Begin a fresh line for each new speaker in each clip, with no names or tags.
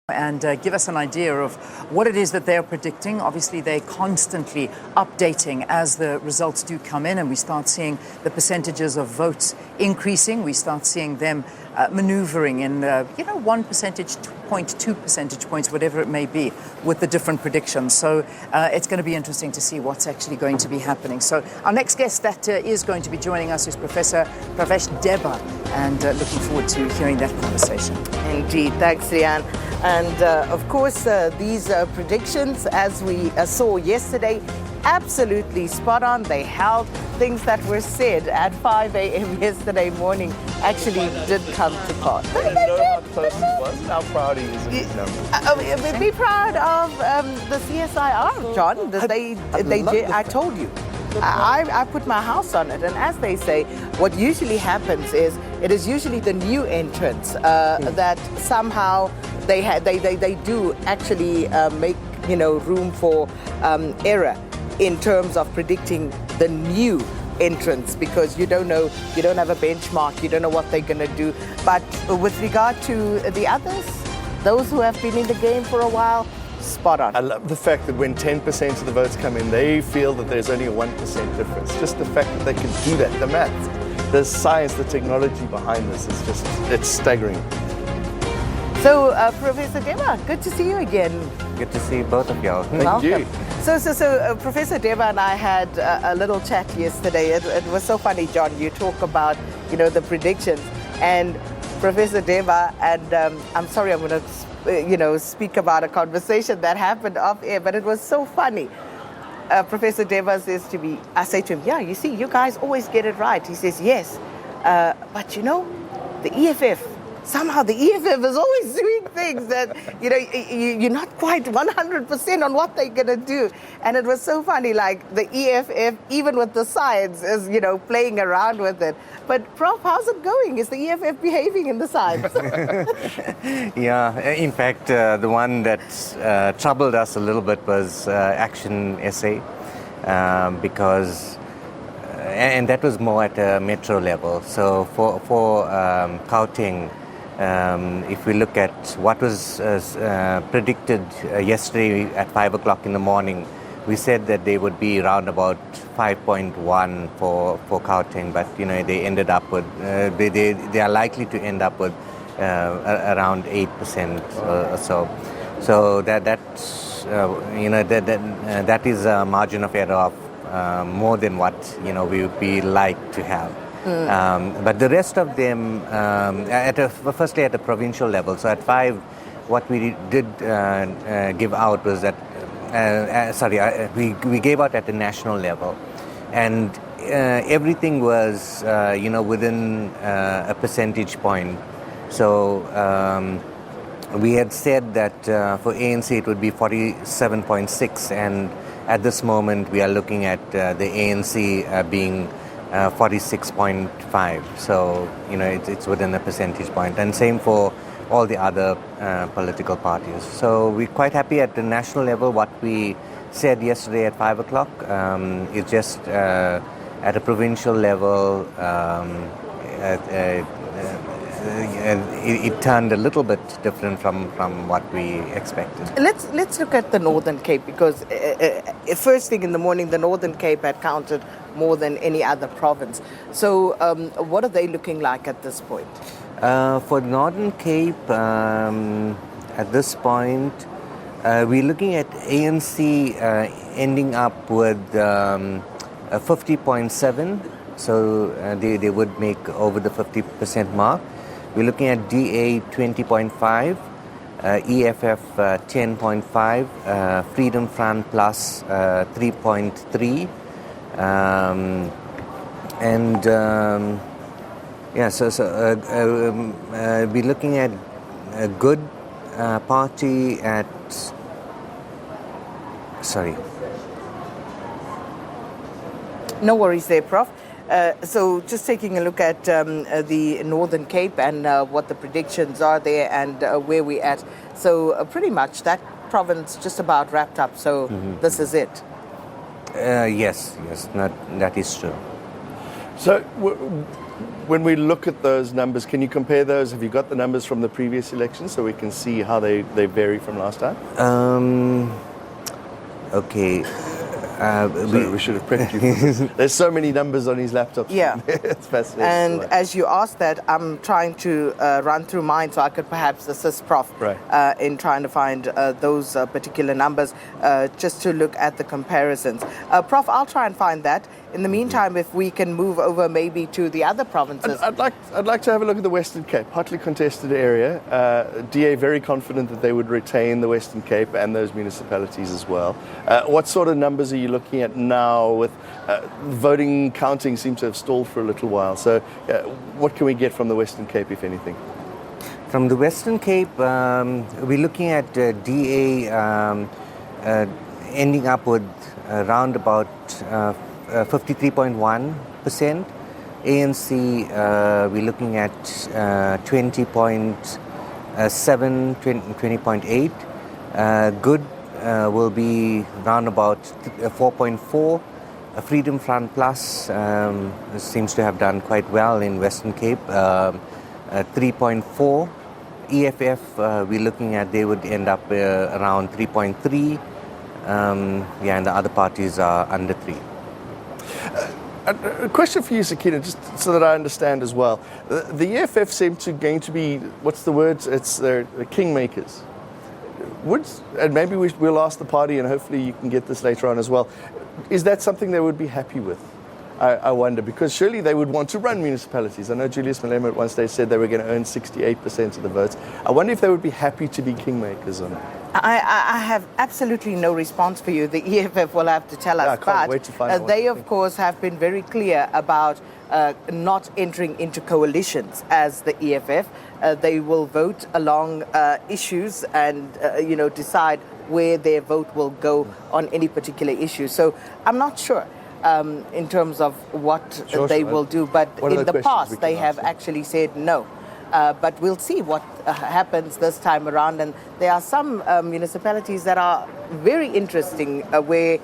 and give us an idea of what it is that they're predicting. Obviously, they're constantly updating as the results do come in, and we start seeing the percentages of votes increasing. We start seeing them maneuvering in, 1 percentage point, 2 percentage points, whatever it may be, with the different predictions. So it's going to be interesting to see what's actually going to be happening. So our next guest that is going to be joining us is Professor Pravesh Debba, and looking forward to hearing that conversation.
Indeed. Thanks, Rian. And of course, these predictions, as we saw yesterday, absolutely spot on. They held. Things that were said at 5 a.m. yesterday morning actually did come to pass.
How close it was? How proud are you of these numbers?
Be proud of the CSIR, John. I told you. I put my house on it, and as they say, what usually happens is it is usually the new entrants that somehow they do actually make room for error in terms of predicting the new entrants, because you don't know, you don't have a benchmark, you don't know what they're going to do. But with regard to the others, those who have been in the game for a while, spot on.
I love the fact that when 10% of the votes come in, they feel that there's only a 1% difference. Just the fact that they can do that, the math, the science, the technology behind this is just, it's staggering.
So, Professor Debba, good to see you again.
Good to see both of y'all.
Thank you.
So Professor Debba and I had a little chat yesterday. It was so funny, John. You talk about, the predictions, and Professor Debba, and I'm sorry, I'm going to, speak about a conversation that happened off air, but it was so funny. Professor Debba says to me, I say to him, yeah, you see, you guys always get it right. He says, yes, but the EFF, somehow the EFF is always doing things that, you're not quite 100% on what they're going to do. And it was so funny, like the EFF, even with the science, is, playing around with it. But Prof, how's it going? Is the EFF behaving in the science?
Yeah, in fact, the one that troubled us a little bit was Action SA, because and that was more at a metro level. So for Gauteng, if we look at what was predicted yesterday at 5 o'clock in the morning, we said that they would be around about 5.1 for Gauteng, but they ended up with they are likely to end up with around 8% or so. So that's that is a margin of error of more than what we would be like to have. But the rest of them, firstly at the provincial level. So at 5, what we did give out was that, we gave out at the national level, and everything was, within a percentage point. So we had said that for ANC it would be 47.6, and at this moment we are looking at the ANC being 46.5, so it's within a percentage point, and same for all the other political parties. So we're quite happy at the national level. What we said yesterday at 5 o'clock is just at a provincial level. It turned a little bit different from what we expected.
Let's look at the Northern Cape, because first thing in the morning, the Northern Cape had counted more than any other province. So what are they looking like at this point?
For Northern Cape, at this point, we're looking at ANC ending up with 50.7, so they would make over the 50% mark. We're looking at DA 20.5, EFF 10.5, Freedom Front Plus 3.3, we're looking at a good party at, sorry.
No worries there, Prof. So just taking a look at the Northern Cape and what the predictions are there and where we're at. So pretty much that province just about wrapped up. So this is it.
Yes, that is true.
So when we look at those numbers, can you compare those? Have you got the numbers from the previous election so we can see how they vary from last time?
Okay.
Sorry, we should have prepped you for this. There's so many numbers on his laptop.
Yeah.
It's fascinating.
And as you asked that, I'm trying to run through mine so I could perhaps assist Prof in trying to find those particular numbers just to look at the comparisons. Prof, I'll try and find that. In the meantime, if we can move over maybe to the other provinces.
I'd like to have a look at the Western Cape, hotly contested area. DA very confident that they would retain the Western Cape and those municipalities as well. What sort of numbers are you looking at now with voting counting seems to have stalled for a little while? So what can we get from the Western Cape, if anything?
From the Western Cape, we're looking at DA ending up with around about 53.1%. ANC, we're looking at 20.7, 20.8. Good will be round about 4.4. Freedom Front Plus seems to have done quite well in Western Cape, 3.4. EFF, we're looking at they would end up around 3.3. And the other parties are under 3.
A question for you, Sakina, just so that I understand as well. The EFF seem going to be, what's the word? It's the kingmakers. And maybe we'll ask the party, and hopefully you can get this later on as well. Is that something they would be happy with? I wonder, because surely they would want to run municipalities. I know Julius Malema at one stage said they were going to earn 68% of the votes. I wonder if they would be happy to be kingmakers or not.
I have absolutely no response for you. The EFF will have to tell us.
I can't wait to find out
they, of course, have been very clear about not entering into coalitions as the EFF. They will vote along issues and, decide where their vote will go on any particular issue. So I'm not sure in terms of what they will do. But in the past, they have actually said no. But we'll see what happens this time around. And there are some municipalities that are very interesting where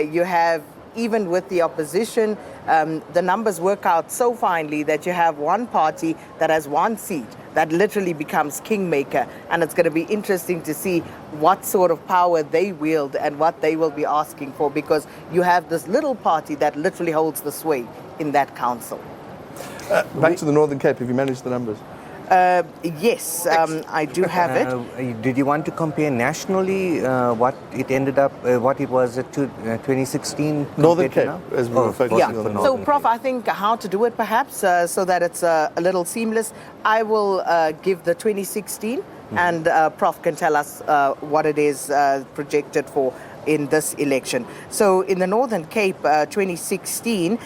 you have, even with the opposition, the numbers work out so finely that you have one party that has one seat that literally becomes kingmaker. And it's going to be interesting to see what sort of power they wield and what they will be asking for, because you have this little party that literally holds the sway in that council.
Back to the Northern Cape, have you managed the numbers?
Yes, I do have it.
Did you want to compare nationally what it ended up, what it was at 2016?
Northern Cape, as we were focusing on the
So, Prof, I think how to do it perhaps so that it's a little seamless. I will give the 2016 and Prof can tell us what it is projected for in this election. So in the Northern Cape 2016,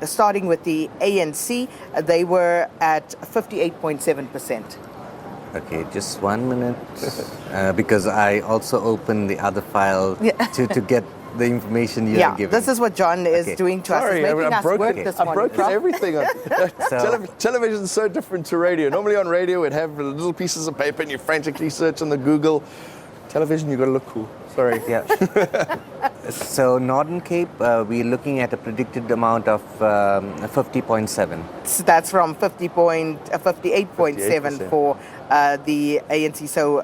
starting with the ANC, they were at 58.7%.
Okay, just 1 minute, because I also opened the other file to get the information you are giving.
This is what John is doing to us. He's making us work this
I've
morning.
broken everything. Television is so different to radio. Normally on radio, we'd have little pieces of paper and you frantically search on the Google. Television, you've got to look cool. Sorry.
Yeah. So Northern Cape, we're looking at a predicted amount of 50.7.
So that's from 58.7 for the ANC. So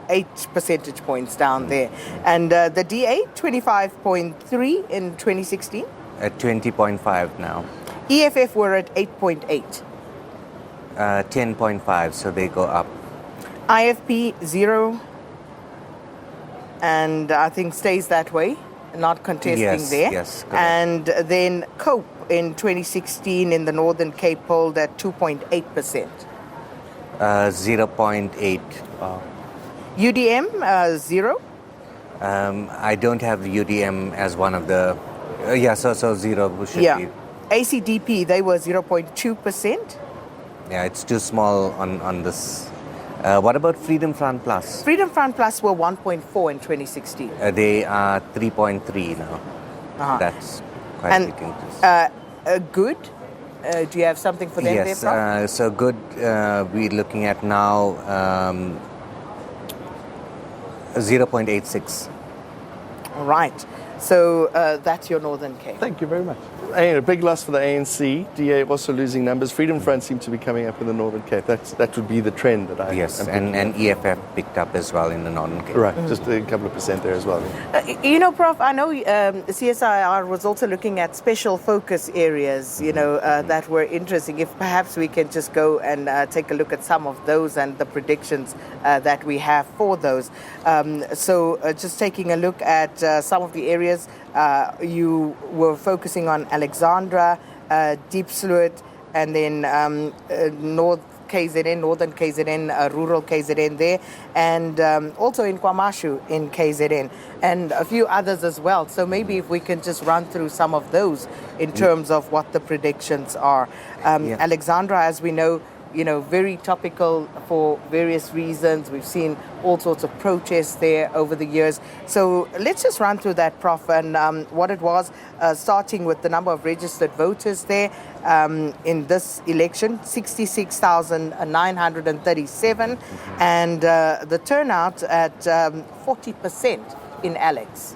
8 percentage points down there. And the DA, 25.3 in 2016.
At 20.5 now.
EFF were at 8.8.
10.5, so they go up.
IFP, 0. And I think stays that way, not contesting there.
Yes, correct.
And then COPE in 2016 in the Northern Cape polled at 2.8%.
0.8.
UDM, 0.
I don't have UDM as one of the... so 0 should be.
ACDP, they were 0.2%.
Yeah, it's too small on this. What about Freedom Front Plus?
Freedom Front Plus were 1.4 in 2016.
They are 3.3 now. That's quite big increase.
Good? Do you have something for them there, Prof?
Yes, so good, we're looking at now 0.86.
Right. So that's your Northern Cape.
Thank you very much. And a big loss for the ANC. DA also losing numbers. Freedom Front seem to be coming up in the Northern Cape. That would be the trend that I
Yes,
am
and EFF picked up as well in the Northern Cape.
Right, just a couple of percent there as well.
You know, Prof, I know CSIR was also looking at special focus areas, that were interesting. If perhaps we can just go and take a look at some of those and the predictions that we have for those. So just taking a look at some of the areas, you were focusing on Alexandra, Deep Sloot, and then North KZN, Northern KZN, rural KZN there, and also in KwaMashu in KZN, and a few others as well. So maybe if we can just run through some of those in terms of what the predictions are. Alexandra, as we know, very topical for various reasons. We've seen all sorts of protests there over the years. So let's just run through that, Prof, and what it was, starting with the number of registered voters there in this election, 66,937, and the turnout at 40% in Alex.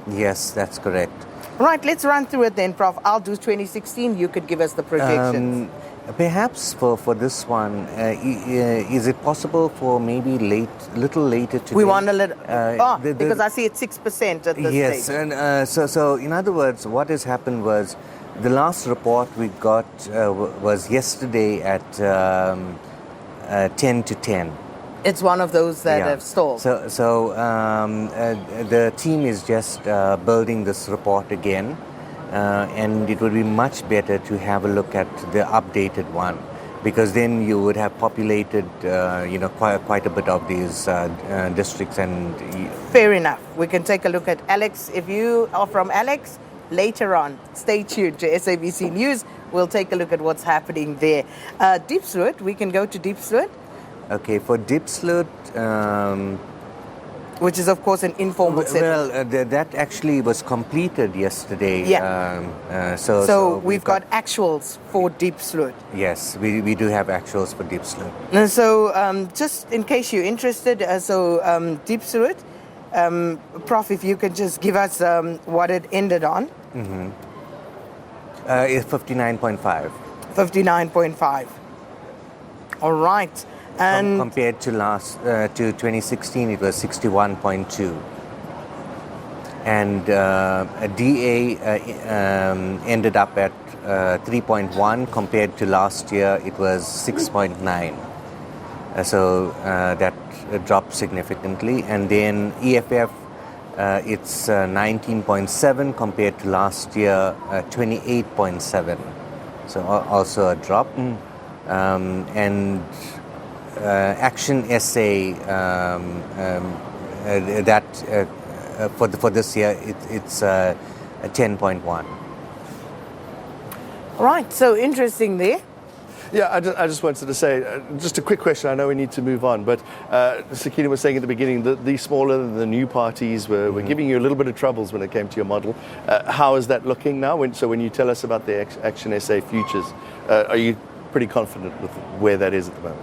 Yes, that's correct.
Right, let's run through it then, Prof. I'll do 2016. You could give us the projections.
Perhaps for this one, is it possible for maybe little later today?
We want a little, because I see it's 6% at this
yes,
stage.
and so in other words, what has happened was the last report we got was yesterday at 10 to 10.
It's one of those that have stalled.
So the team is just building this report again. And it would be much better to have a look at the updated one, because then you would have populated, quite a bit of these districts. And
fair enough. We can take a look at Alex. If you are from Alex, later on, stay tuned to SABC News. We'll take a look at what's happening there. Deep Sloot, we can go to Deep Sloot.
Okay, for Deep Sloot.
Which is, of course, an informal setting.
Well, that actually was completed yesterday.
Yeah.
So
we've got actuals for Deep Sloot.
Yes, we do have actuals for Deep Sloot.
And so just in case you're interested, Deep Sloot, Prof, if you could just give us what it ended on.
It's 59.5.
59.5. All right. And
compared to to 2016, it was 61.2, and DA ended up at 3.1. Compared to last year, it was 6.9. So that dropped significantly. And then EFF, it's 19.7 compared to last year, 28.7. So also a drop. And Action SA, for this year, it's 10.1.
Right, so interesting there.
Yeah, I just wanted to say, just a quick question. I know we need to move on, but Sakina was saying at the beginning that the smaller, the new parties were giving you a little bit of troubles when it came to your model. How is that looking now? When you tell us about the Action SA futures, are you pretty confident with where that is at the moment?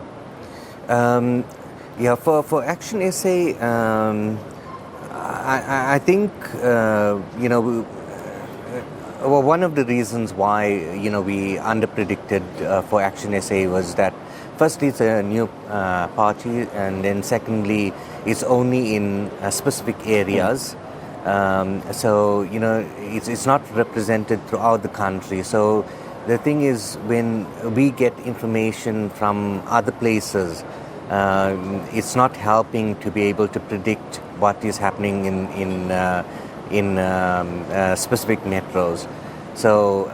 For Action SA, I think one of the reasons why we underpredicted for Action SA was that firstly it's a new party, and then secondly it's only in specific areas. So it's not represented throughout the country. So the thing is, when we get information from other places, it's not helping to be able to predict what is happening in specific metros. So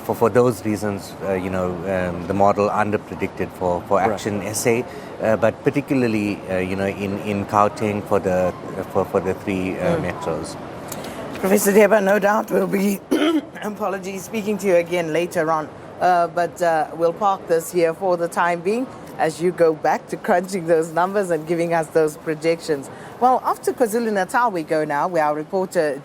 for those reasons, the model underpredicted for Action SA, but particularly in Gauteng for the three metros.
Professor Debba, no doubt we'll be speaking to you again later on, but we'll park this here for the time being as you go back to crunching those numbers and giving us those projections. Well, off to KwaZulu-Natal we go now, where our reporter